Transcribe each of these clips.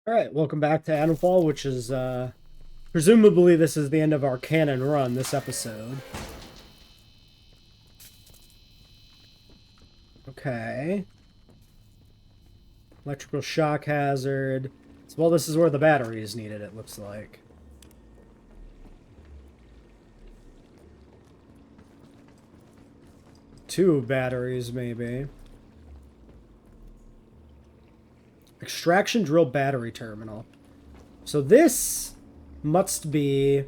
Alright, welcome back to Atomfall, which is, presumably this is the end of our canon run this episode. Okay. Electrical shock hazard. So, well, this is where the battery is needed, it looks like. Two batteries, maybe. Extraction drill battery terminal. So this must be...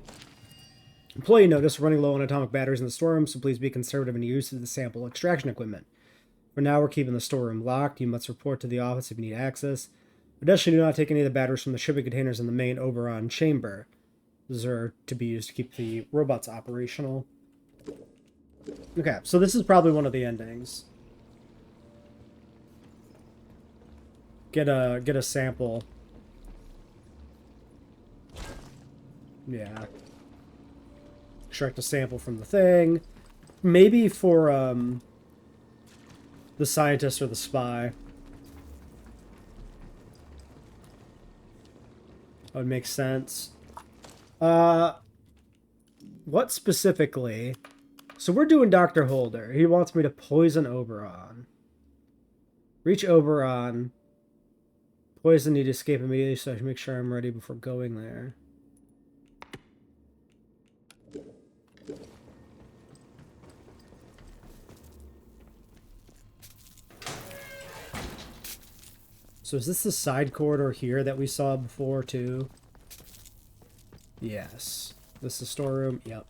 Employee notice, running low on atomic batteries in the storeroom, so please be conservative in the use of the sample extraction equipment. For now, we're keeping the storeroom locked. You must report to the office if you need access. Additionally, do not take any of the batteries from the shipping containers in the main Oberon chamber. These are to be used to keep the robots operational. Okay, so this is probably one of the endings. Get a sample. Yeah. Extract a sample from the thing. Maybe for the scientist or the spy. That would make sense. What specifically? So we're doing Dr. Holder. He wants me to poison Oberon. Reach Oberon. Poison, need to escape immediately, so I should make sure I'm ready before going there. So is this the side corridor here that we saw before, too? Yes. This is the storeroom? Yep.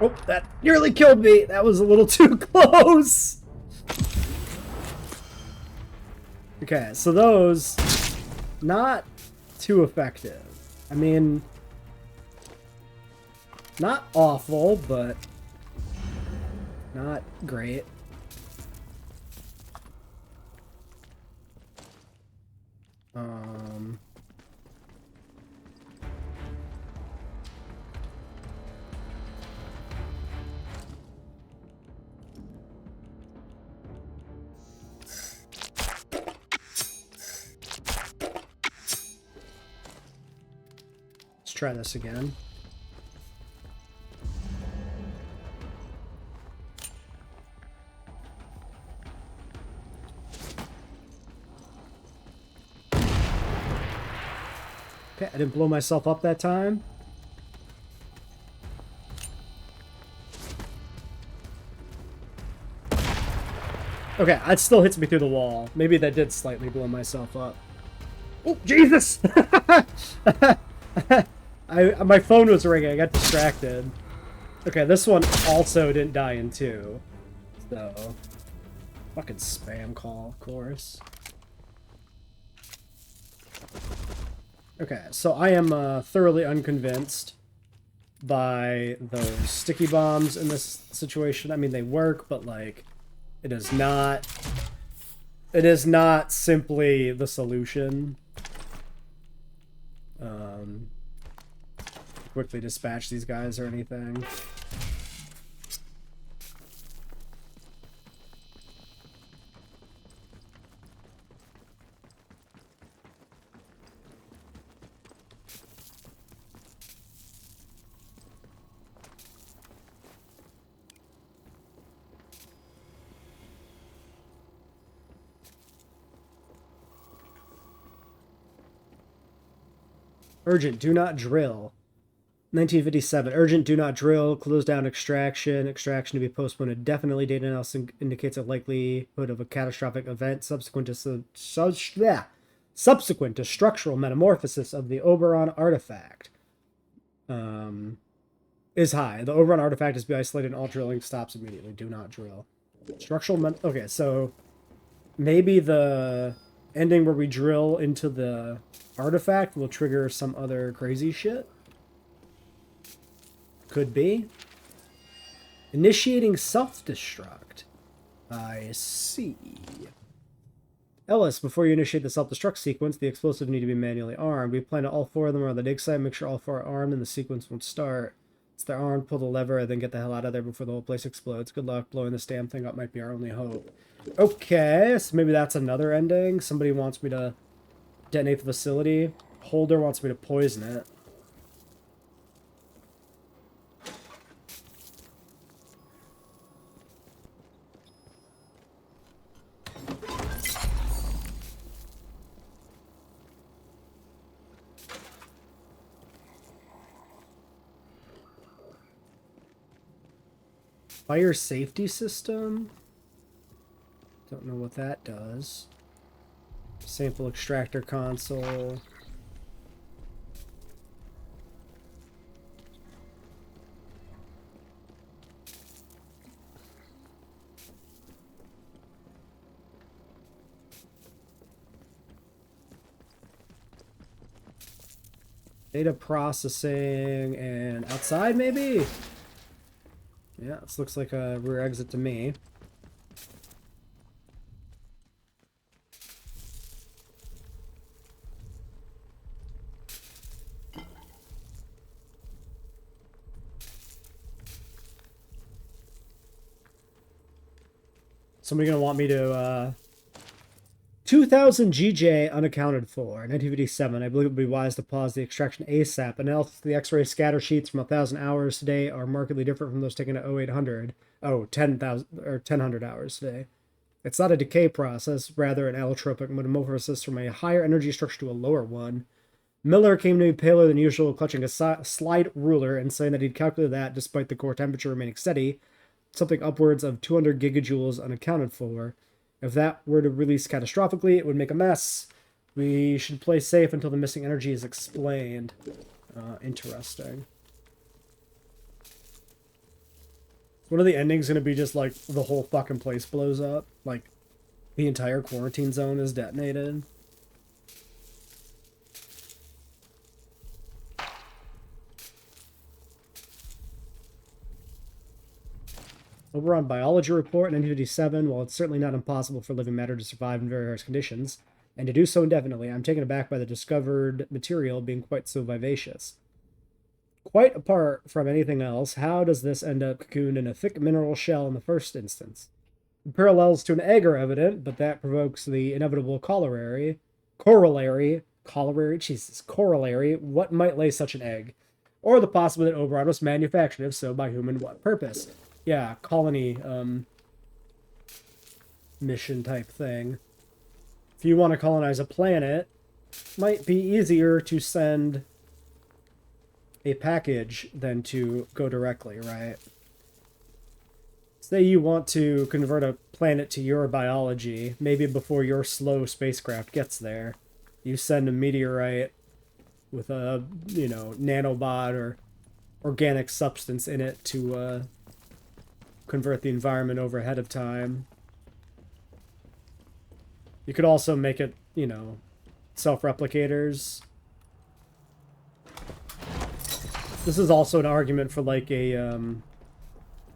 Oh, that nearly killed me. That was a little too close. Okay, so those, not too effective. I mean, not awful, but not great. Let's try this again. Okay, I didn't blow myself up that time. Okay, it still hits me through the wall. Maybe that did slightly blow myself up. Oh, Jesus! My phone was ringing. I got distracted. Okay, this one also didn't die in two. So... Fucking spam call, of course. Okay, so I am thoroughly unconvinced by those sticky bombs in this situation. I mean, they work, but, like, it is not simply the solution. Quickly dispatch these guys or anything. Urgent, do not drill. 1957. Urgent, do not drill. Close down extraction. Extraction to be postponed indefinitely. Data analysis indicates a likelihood of a catastrophic event subsequent to structural metamorphosis of the Oberon artifact. Is high. The Oberon artifact is to be isolated and all drilling stops immediately. Do not drill. Okay, so maybe the ending where we drill into the artifact will trigger some other crazy shit. Could be. Initiating self-destruct. I see. Ellis, before you initiate the self-destruct sequence, the explosives need to be manually armed. We plan to all 4 of them are on the dig site. Make sure all 4 are armed and the sequence won't start. Once they're armed, pull the lever, and then get the hell out of there before the whole place explodes. Good luck. Blowing this damn thing up might be our only hope. Okay, so maybe that's another ending. Somebody wants me to detonate the facility. Holder wants me to poison it. Fire safety system? Don't know what that does. Sample extractor console. Data processing and outside maybe? Yeah, this looks like a rear exit to me. Somebody gonna want me to, 2,000 GJ unaccounted for. 1957. I believe it would be wise to pause the extraction ASAP. Analysis of the X-ray scatter sheets from 1,000 hours today are markedly different from those taken at 0800. 10,000 or 1,000 hours today. It's not a decay process, rather an allotropic metamorphosis from a higher energy structure to a lower one. Miller came to me paler than usual, clutching a slide ruler and saying that he'd calculated that, despite the core temperature remaining steady, something upwards of 200 gigajoules unaccounted for. If that were to release catastrophically, it would make a mess. We should play safe until the missing energy is explained. Interesting. One of the endings going to be just like the whole fucking place blows up. Like the entire quarantine zone is detonated. Over on Biology Report in 1957, while it's certainly not impossible for living matter to survive in very harsh conditions, and to do so indefinitely, I'm taken aback by the discovered material being quite so vivacious. Quite apart from anything else, how does this end up cocooned in a thick mineral shell in the first instance? The parallels to an egg are evident, but that provokes the inevitable corollary. What might lay such an egg? Or the possibility that Oberon was manufactured, if so, by whom and what purpose? Yeah, colony mission type thing. If you want to colonize a planet, might be easier to send a package than to go directly, right? Say you want to convert a planet to your biology, maybe before your slow spacecraft gets there. You send a meteorite with a, nanobot or organic substance in it to convert the environment over ahead of time. You could also make it, self-replicators. This is also an argument for like a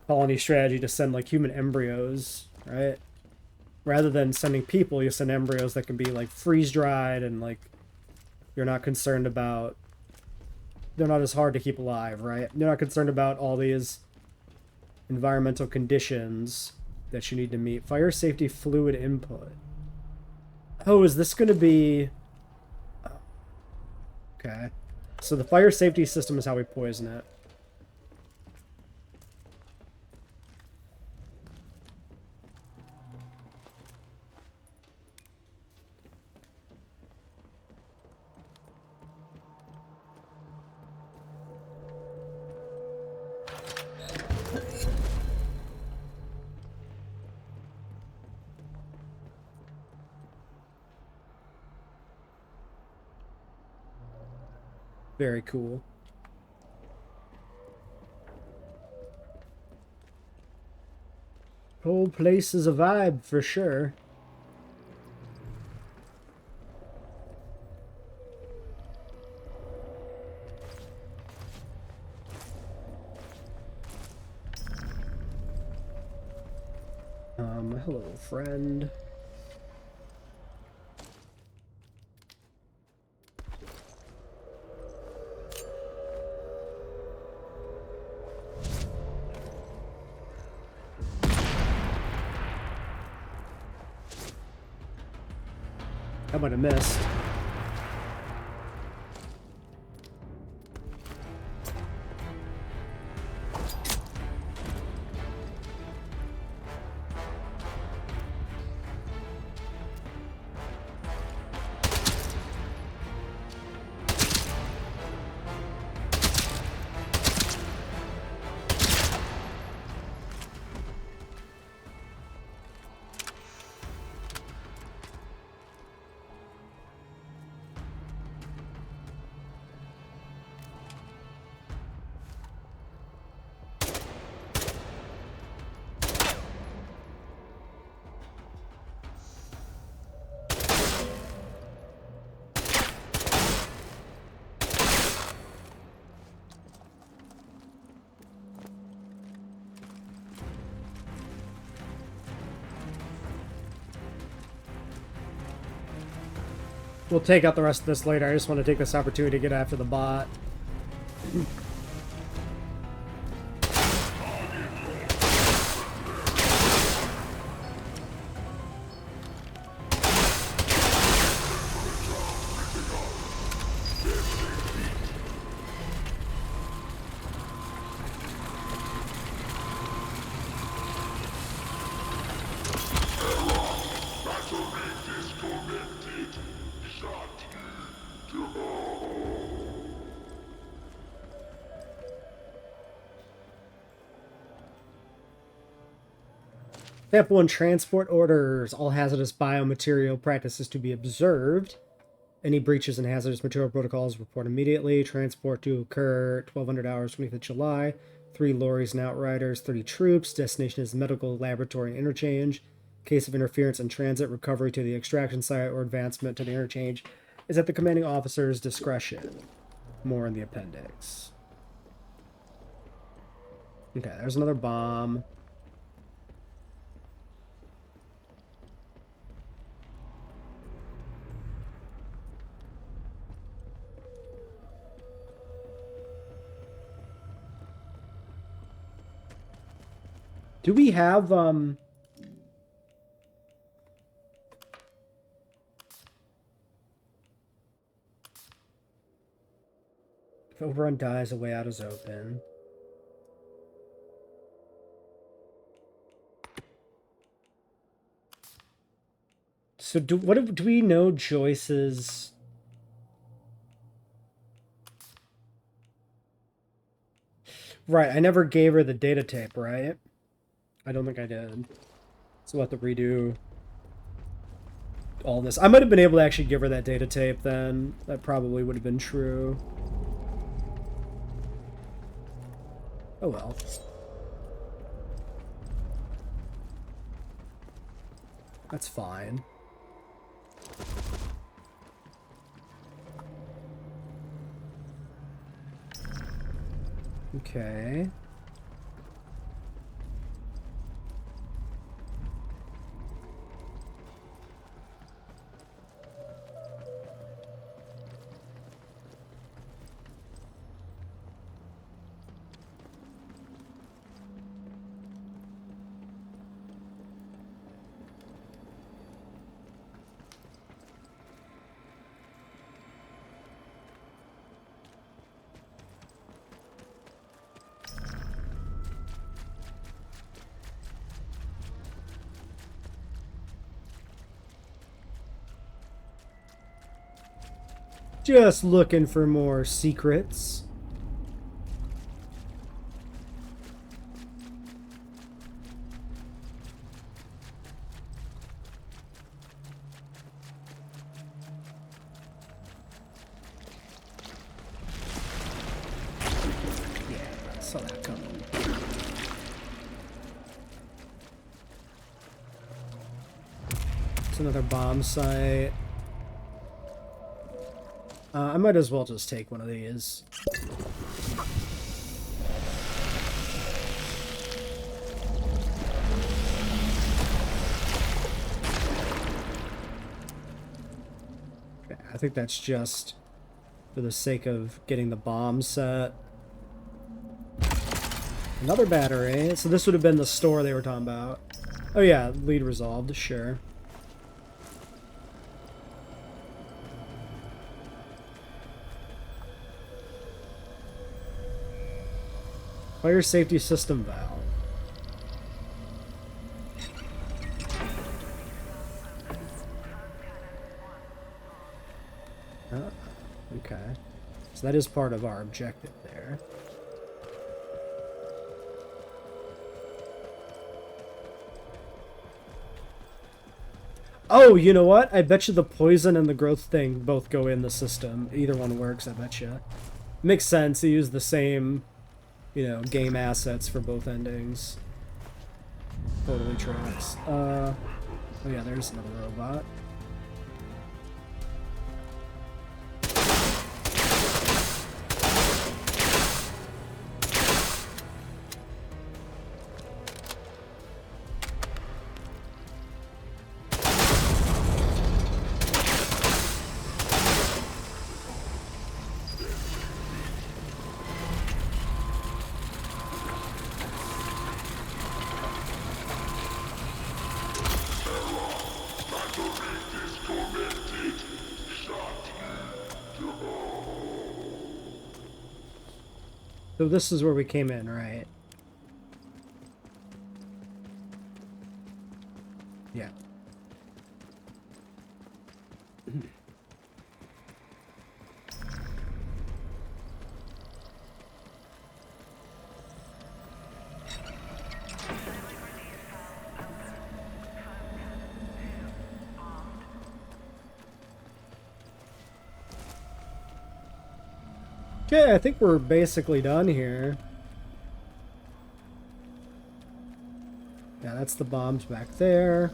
colony strategy to send like human embryos, right? Rather than sending people, you send embryos that can be like freeze-dried and like you're not concerned about. They're not as hard to keep alive, right? You're not concerned about all these environmental conditions that you need to meet. Fire safety fluid input. Oh, is this going to be... Okay. So the fire safety system is how we poison it. Very cool. Whole place is a vibe for sure. Hello, friend. I might have missed. We'll take out the rest of this later. I just want to take this opportunity to get after the bot. Step 1, transport orders. All hazardous biomaterial practices to be observed. Any breaches in hazardous material protocols report immediately. Transport to occur 1200 hours, 25th of July. 3 lorries and outriders, 30 troops. Destination is medical, laboratory, and interchange. Case of interference in transit, recovery to the extraction site, or advancement to the interchange is at the commanding officer's discretion. More in the appendix. Okay, there's another bomb. Do we have, if overrun dies, a way out is open. So do we know Joyce's... Right, I never gave her the data tape, right? I don't think I did. So we'll have to redo all this. I might have been able to actually give her that data tape then. That probably would have been true. Oh well. That's fine. Okay. Just looking for more secrets. Yeah, saw that coming. It's another bomb site. I might as well just take one of these. I think that's just for the sake of getting the bomb set. Another battery. So this would have been the store they were talking about. Oh yeah, lead resolved, sure. Fire safety system valve. Oh, okay. So that is part of our objective there. Oh, you know what? I bet you the poison and the growth thing both go in the system. Either one works, I bet you. Makes sense. You use the same, you know, game assets for both endings. Totally tracks. Oh yeah, there's another robot. So this is where we came in, right? Yeah. Okay, I think we're basically done here. Yeah, that's the bombs back there.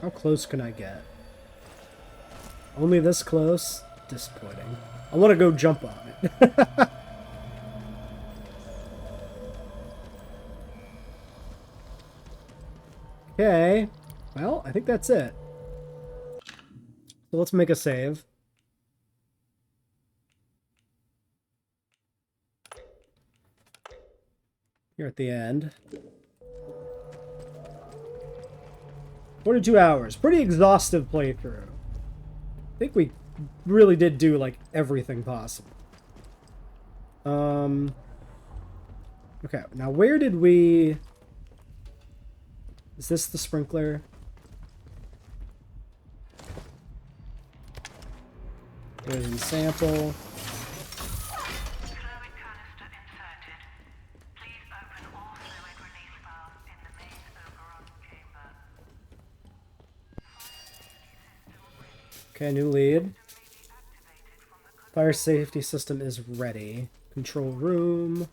How close can I get? Only this close? Disappointing. I want to go jump on it. Okay, well, I think that's it. So let's make a save. Here at the end. 42 hours. Pretty exhaustive playthrough. I think we really did do, like, everything possible. Okay, now where did we... Is this the sprinkler? Poison sample. Okay, new lead. Fire safety system is ready. Control room.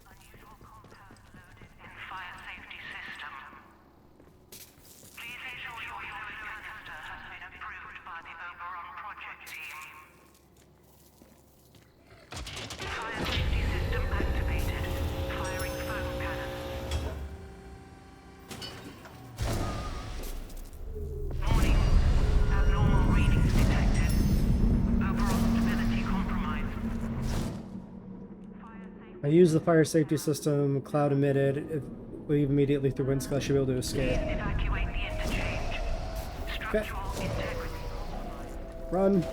I use the fire safety system, cloud emitted. If leave immediately through windscale, I should be able to escape. Evacuate the interchange. Structural integrity. Run.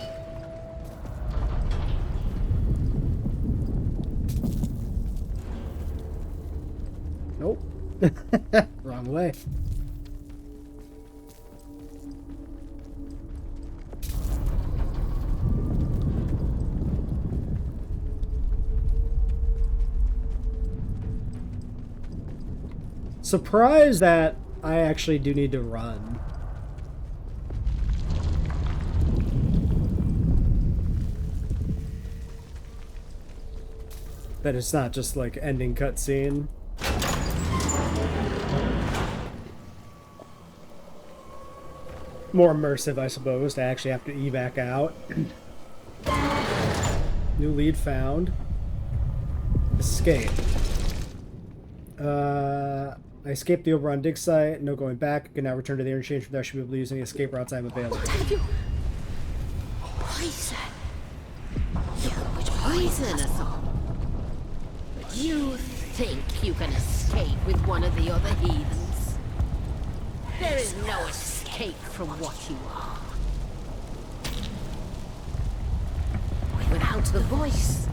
Nope. Wrong way. Surprised that I actually do need to run. That it's not just like ending cutscene. More immersive, I suppose, to actually have to evac out. New lead found. escape. I escaped the Oberon dig site. No going back. I can now return to the interchange. From there, I should be able to use any escape routes I have available. Poison. You would poison us all. But you think you can escape with one of the other heathens? There is no escape from what you are. Without the voice,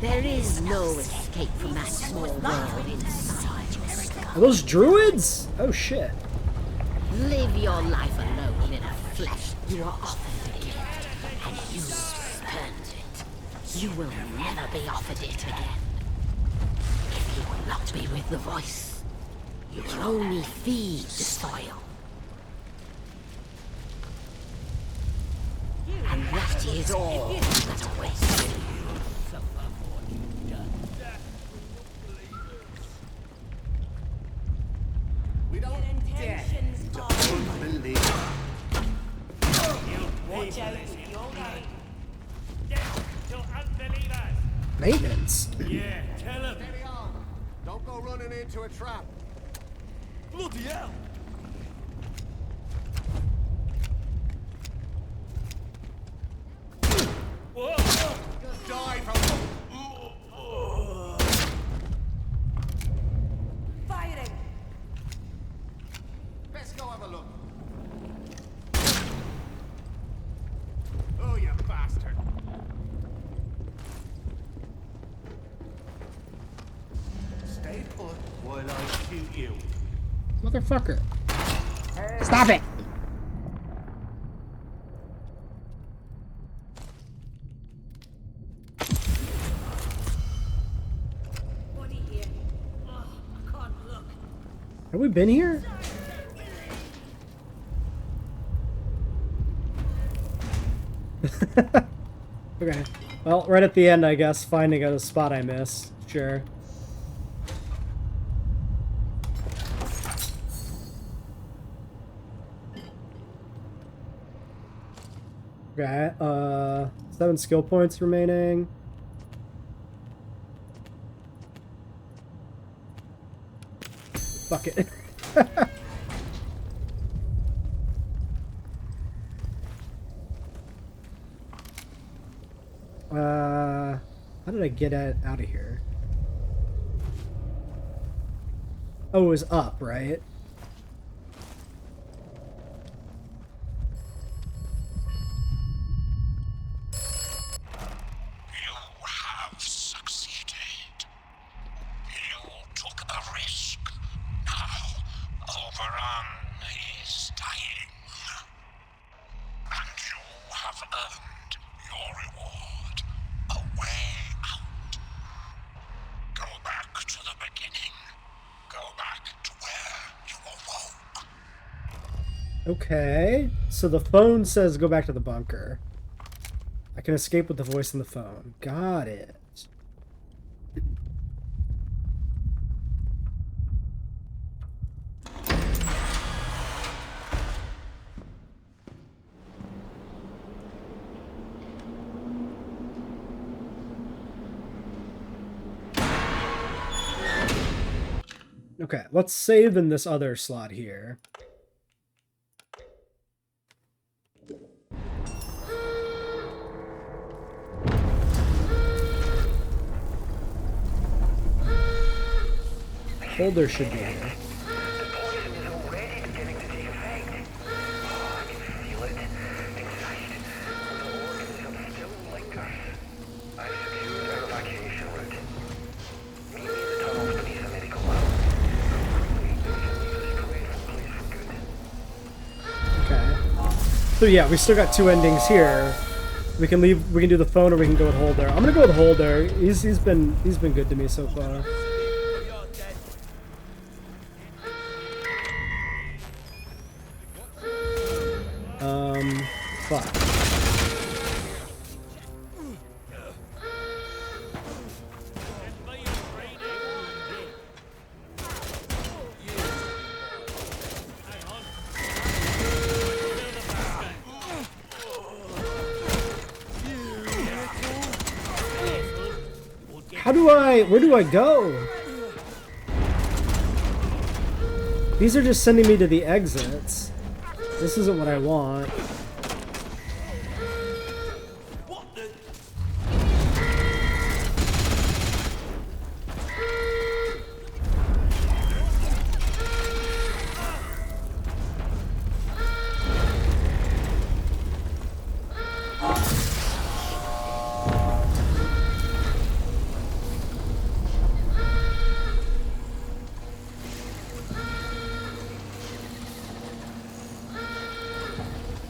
there is no escape from that small world inside your skull. Are those druids? Oh shit. Live your life alone in a flesh you are offered a gift, and you spurned it. You will never be offered it again. If you will not be with the voice, you will only feed the soil. And that is all that awaits you. We don't dare to unbelieve. Watch out, you're going. Death to unbelievers! Maintenance. Yeah, tell them! Steady on. Don't go running into a trap. Bloody hell! Whoa! You'll die from Firing! Let's go have a look. Oh, you bastard. Stay put while I shoot you. Motherfucker. Stop it. Body here. Oh, I can't look. Have we been here? Okay. Well, right at the end, I guess, finding a spot I missed. Sure. Okay, 7 skill points remaining. Fuck it. How did I get out of here? Oh, it was up, right? You have succeeded. You took a risk. Now, Oberon is dying. And you have earned your reward. A way out. Go back to the beginning. Go back to where you awoke. Okay. So the phone says go back to the bunker. I can escape with the voice in the phone. Got it. Okay, let's save in this other slot here. Holder should be here. The poison is already beginning to take effect. Oh, I can feel it. Inside. The organism still lingers. I've secured our evacuation route. Meet me in the tunnels beneath the medical lab. Hopefully, we can leave this dreadful place for good. Okay. So yeah, we still got 2 endings here. We can leave. We can do the phone, or we can go with Holder. I'm gonna go with Holder. He's been good to me so far. Fuck. where do I go? These are just sending me to the exits. This isn't what I want. What the?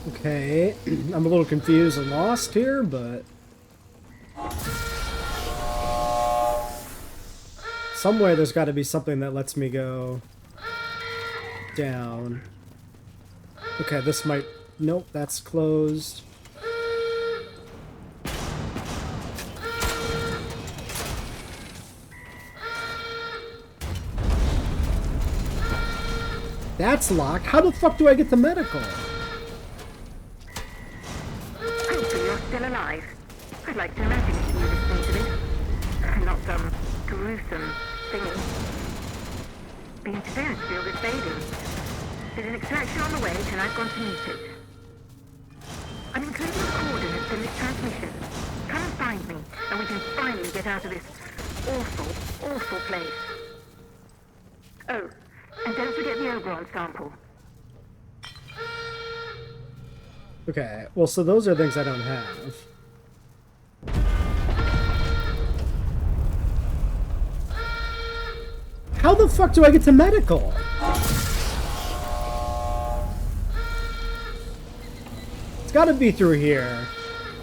Okay, I'm a little confused and lost here, but... somewhere there's got to be something that lets me go down. Okay, this might... nope, that's closed. That's locked. How the fuck do I get the medical? Hopefully you're still alive. I'd like to imagine if you were listening to this. Not some gruesome singing. The interference field is fading. There's an extraction on the way, and I've gone to meet it. I'm including the coordinates in this transmission. Come and find me, and we can finally get out of this awful, awful place. Oh, and don't forget the Oberon sample. Okay, well, so those are things I don't have. How the fuck do I get to medical? It's gotta be through here.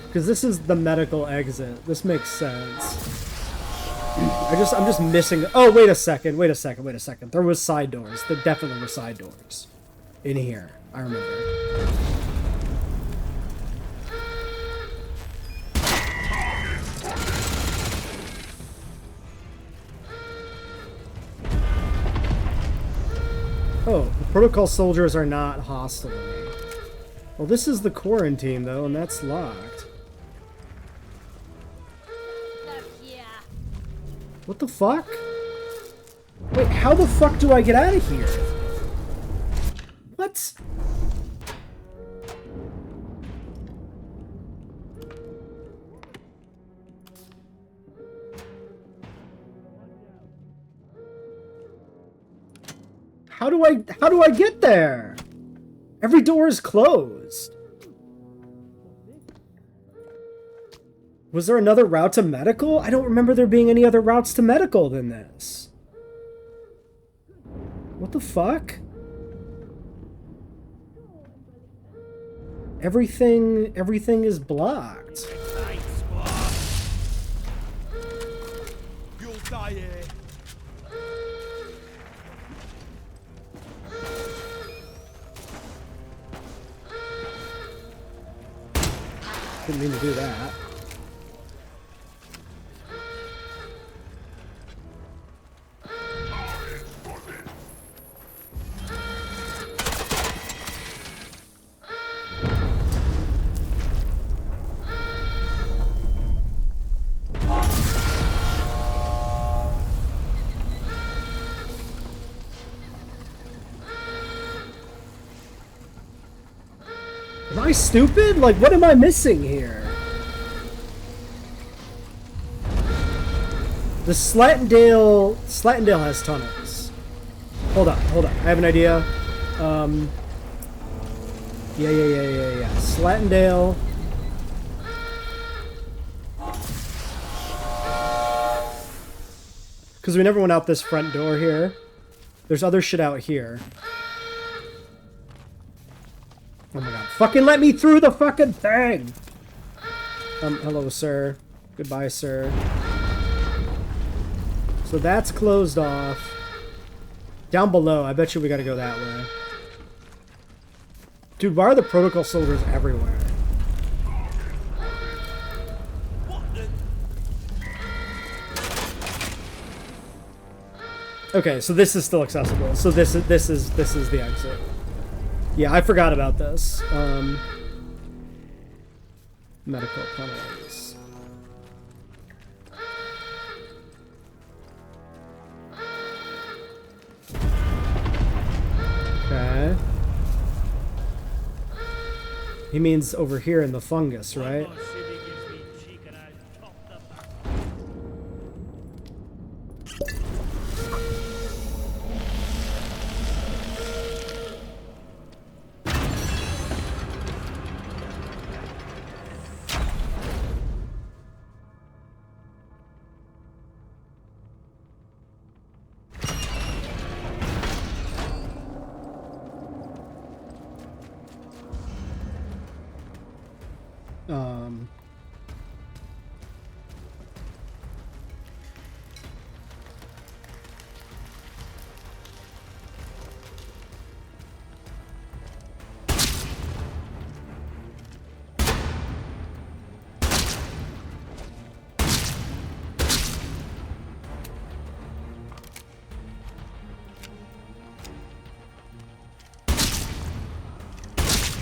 Because this is the medical exit. This makes sense. I'm just missing... oh, wait a second. There was side doors. There definitely were side doors. In here. I remember. Oh, the protocol soldiers are not hostile to me. Well, this is the quarantine, though, and that's locked. What the fuck? Wait, how the fuck do I get out of here? What? How do I get there? Every door is closed. Was there another route to medical? I don't remember there being any other routes to medical than this. What the fuck? Everything is blocked. Thanks, squad. You'll die here. Didn't mean to do that. Am I stupid? Like, what am I missing here? The Slatendale has tunnels. Hold on. I have an idea. Yeah. Slatendale. Because we never went out this front door here. There's other shit out here. Oh my god. Fucking let me through the fucking thing! Hello, sir. Goodbye, sir. So that's closed off. Down below, I bet you we gotta go that way. Dude, why are the protocol soldiers everywhere? Okay, so this is still accessible. So this is the exit. Yeah, I forgot about this. Medical tunnels. He means over here in the fungus, right?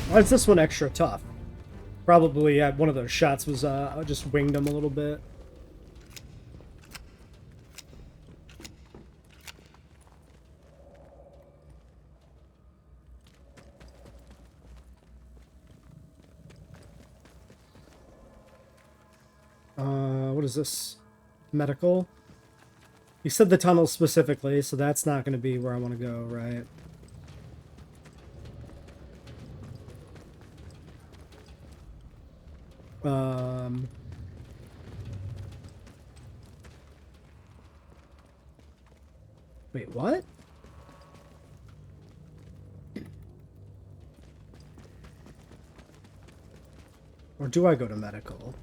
Why is this one extra tough? Probably one of those shots was just winged him a little bit. What is this? Medical? You said the tunnel specifically, so that's not going to be where I want to go, right? Wait, what? Or do I go to medical?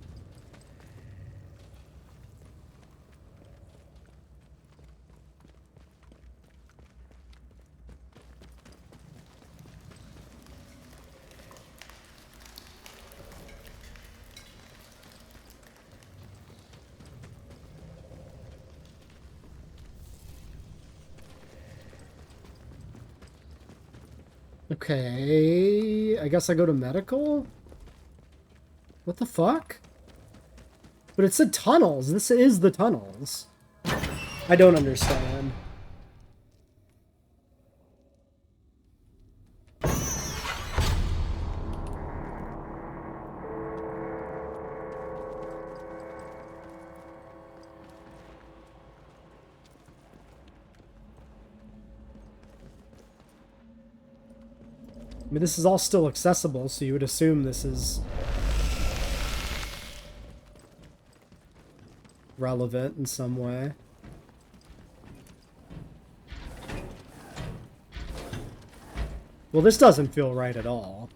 Okay, I guess I go to medical? What the fuck? But it said tunnels. This is the tunnels. I don't understand. I mean, this is all still accessible, so you would assume this is relevant in some way. Well, this doesn't feel right at all.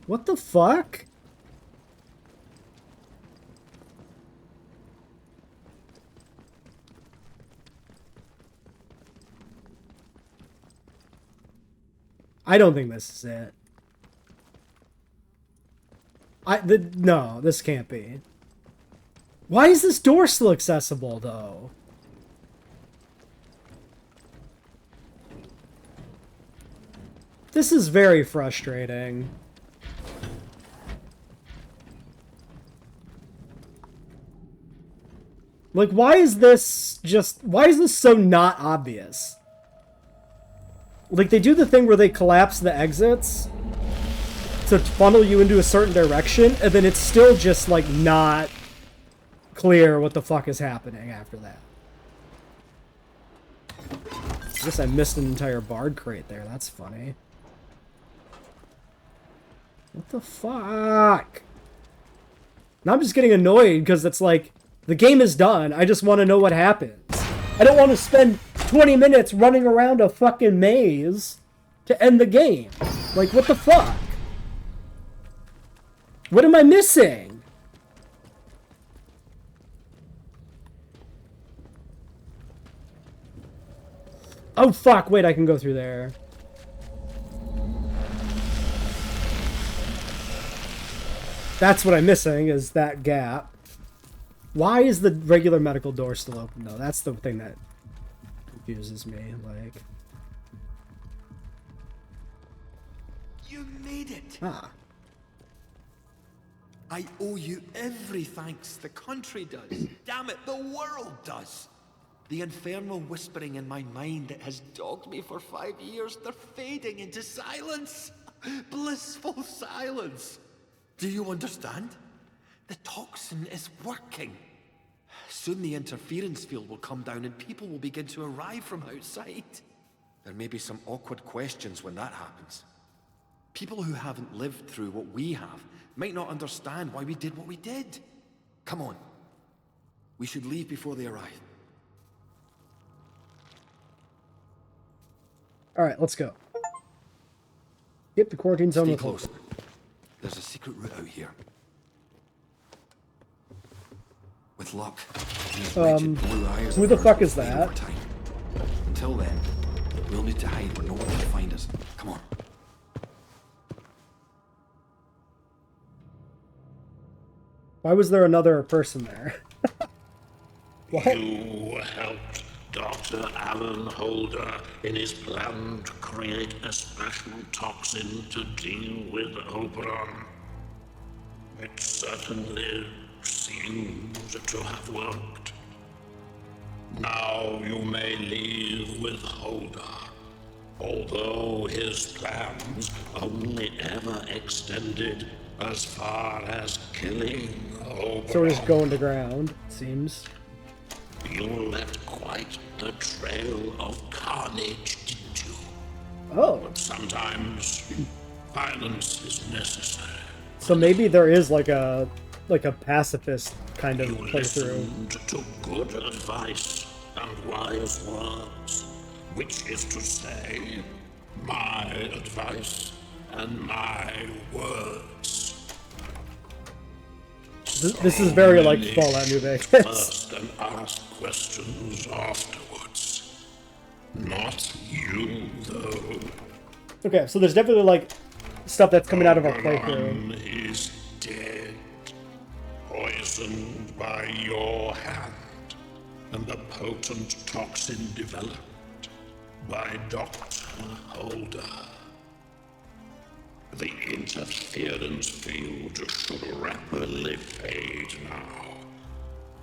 What the fuck? I don't think this is it. No, this can't be. Why is this door still accessible, though? This is very frustrating. Like, why is this so not obvious? Like, they do the thing where they collapse the exits to funnel you into a certain direction, and then it's still just, like, not clear what the fuck is happening after that. I guess I missed an entire bard crate there. That's funny. What the fuck? Now I'm just getting annoyed because it's like, the game is done. I just want to know what happens. I don't want to spend 20 minutes running around a fucking maze to end the game. Like, what the fuck? What am I missing? Oh, fuck. Wait, I can go through there. That's what I'm missing, is that gap. Why is the regular medical door still open, though? That's the thing that confuses me, like... You made it! Ah. I owe you every thanks the country does. Damn it, the world does! The infernal whispering in my mind that has dogged me for 5 years, they're fading into silence. Blissful silence. Do you understand? The toxin is working. Soon the interference field will come down and people will begin to arrive from outside. There may be some awkward questions when that happens. People who haven't lived through what we have might not understand why we did what we did. Come on. We should leave before they arrive. Alright, let's go. Yep, the quarantine zone Stay with close. There's a secret route out here. With luck, these wretched blue eyes who the of ours fuck will is fade that? over time. Until then, we'll need to hide where no one can find us. Come on. Why was there another person there? What? You helped Dr. Alan Holder in his plan to create a special toxin to deal with Oberon. It certainly seems to have worked. Now you may leave with Holder, although his plans only ever extended as far as killing Oberon. So we're just going to ground, it seems. You left quite a trail of carnage, didn't you? Oh, But sometimes violence is necessary. so maybe there is like a pacifist kind of You playthrough. listened to good advice and wise words, which is to say, my advice and my words. This is very like Fallout New Vegas. First and ask questions afterwards. Not you, though. Okay, so there's definitely like stuff that's coming out of our playthrough. Oberon is dead, poisoned by your hand, and a potent toxin developed by Dr. Holder. The interference field should rapidly fade now,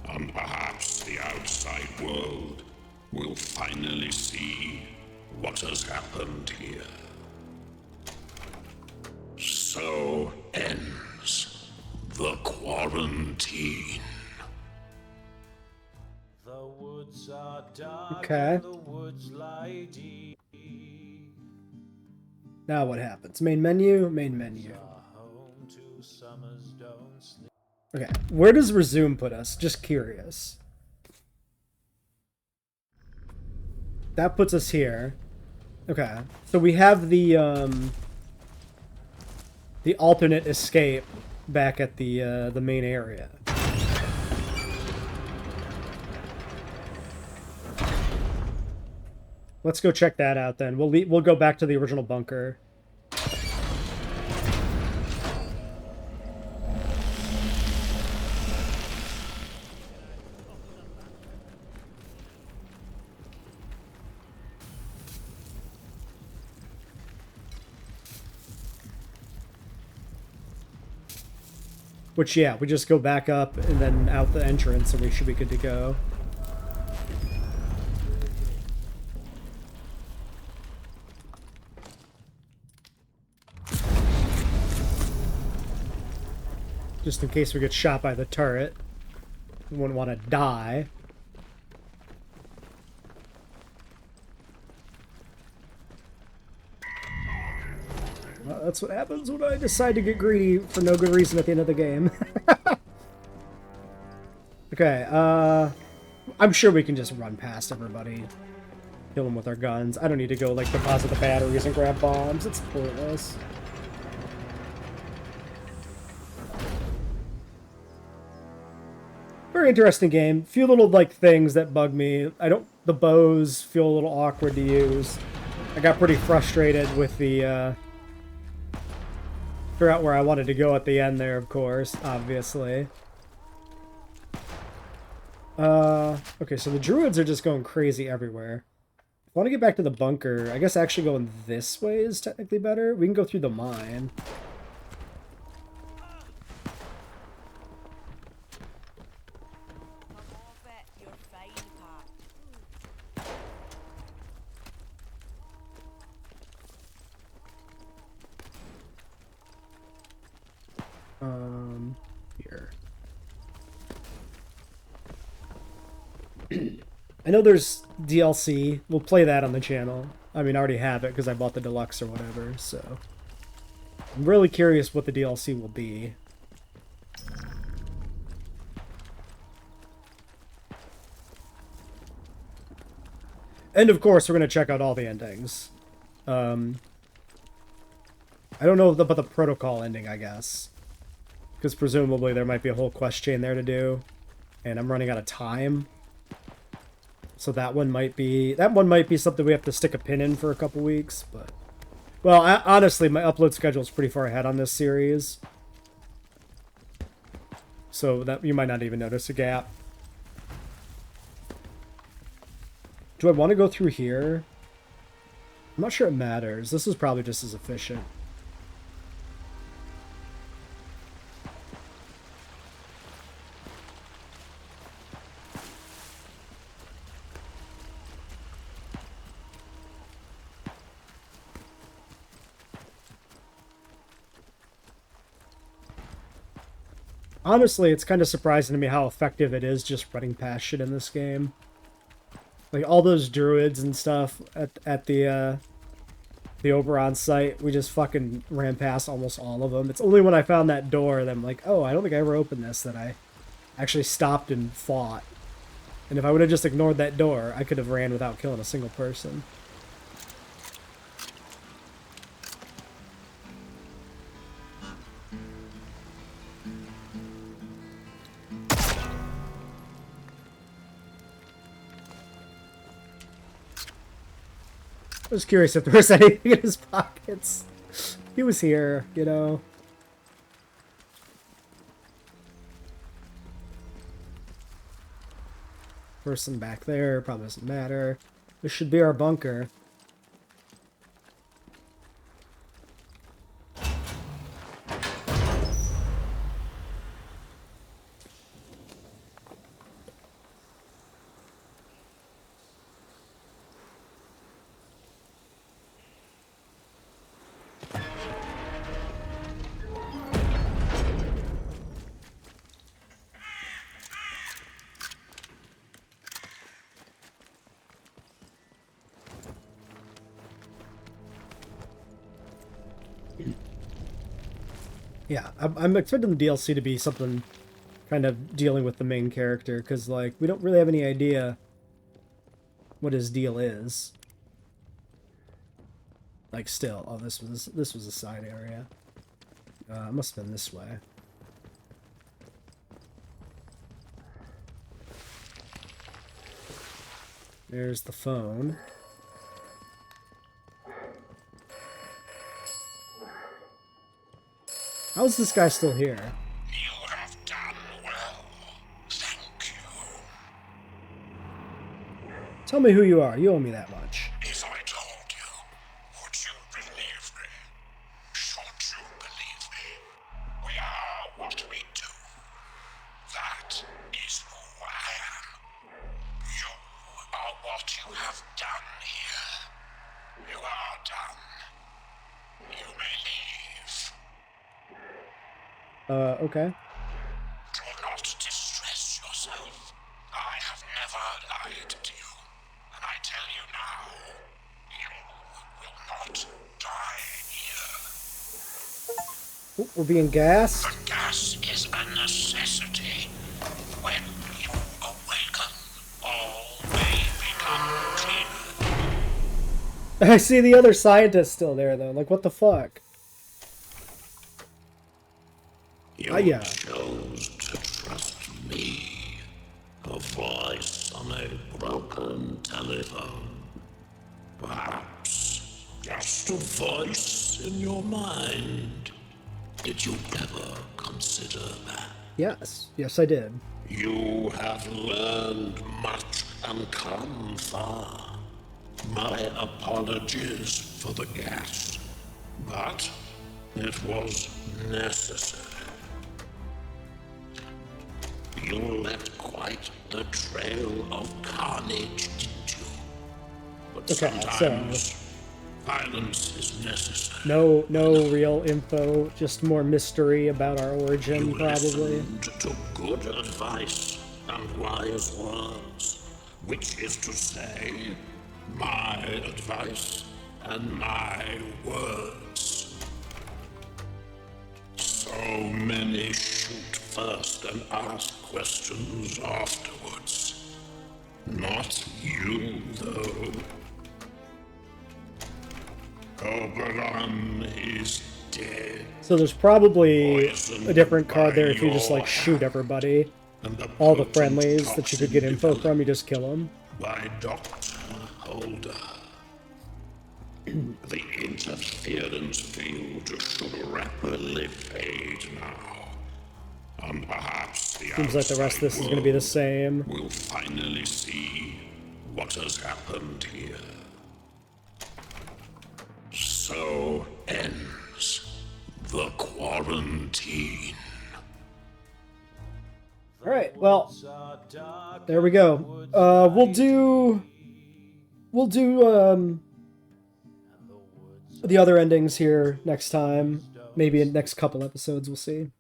and perhaps the outside world will finally see what has happened here. So ends the quarantine. The woods are dark Okay. and the woods lie deep. Now what happens? Main menu, main menu. Home to summers don't sleep. Okay, where does resume put us? Just curious. That puts us here. Okay, so we have the alternate escape back at the main area. Let's go check that out then. We'll go back to the original bunker. Which, yeah, we just go back up and then out the entrance and we should be good to go. Just in case we get shot by the turret. We wouldn't want to die. Well, that's what happens when I decide to get greedy for no good reason at the end of the game. Okay, I'm sure we can just run past everybody. Kill them with our guns. I don't need to go, like, deposit the batteries and grab bombs. It's pointless. Very interesting game. Few little, like, things that bug me. The bows feel a little awkward to use. I got pretty frustrated with the, figure out where I wanted to go at the end there, of course, obviously. Okay, so the druids are just going crazy everywhere. If I want to get back to the bunker, I guess actually going this way is technically better. We can go through the mine. I know there's DLC. We'll play that on the channel. I mean, I already have it because I bought the deluxe or whatever, so... I'm really curious what the DLC will be. And of course, we're going to check out all the endings. I don't know about the protocol ending, I guess. Because presumably there might be a whole quest chain there to do. And I'm running out of time. So that one might be something we have to stick a pin in for a couple weeks, but... Well, honestly, my upload schedule is pretty far ahead on this series. So that you might not even notice a gap. Do I want to go through here? I'm not sure it matters. This is probably just as efficient. Honestly, it's kind of surprising to me how effective it is just running past shit in this game. Like, all those druids and stuff at the Oberon site, we just fucking ran past almost all of them. It's only when I found that door that I'm like, oh, I don't think I ever opened this, that I actually stopped and fought. And if I would have just ignored that door, I could have ran without killing a single person. I was curious if there was anything in his pockets. He was here, you know. Person back there, probably doesn't matter. This should be our bunker. Yeah, I'm expecting the DLC to be something kind of dealing with the main character, because, like, we don't really have any idea what his deal is. Like, still. Oh, this was a side area. It must have been this way. There's the phone. How is this guy still here? You have done well. Thank you. Tell me who you are. You owe me that much. If I told you, would you believe me? Should you believe me? We are what we do. That is who I am. You are what you have done here. You are done. You may leave. Okay. Do not distress yourself. I have never lied to you. And I tell you now, you will not die here. Ooh, we're being gassed. The gas is a necessity. When you awaken, all may become clear. I see the other scientist still there, though. Like, what the fuck? You yeah. chose to trust me. A voice on a broken telephone. Perhaps just a voice in your mind. Did you ever consider that? Yes. Yes, I did. You have learned much and come far. My apologies for the gas, but it was necessary. You left quite the trail of carnage, didn't you? But Okay, sometimes violence is necessary. No real info, just more mystery about our origin, You probably. listened to good advice and wise words, which is to say, my advice and my words. So many shoot first and ask questions afterwards. Not you, though. Oberon is dead. So there's probably Poisoned a different card by there if you just like your shoot everybody. And the All the potent friendlies that you toxin could get info developed from, you just kill them. by Dr. Holder. The interference field should rapidly fade now. And perhaps the Seems like the rest of this is going to be the same. We'll finally see what has happened here. So ends the quarantine. All right, well, there we go. We'll do the other endings here next time. Maybe in next couple episodes, we'll see.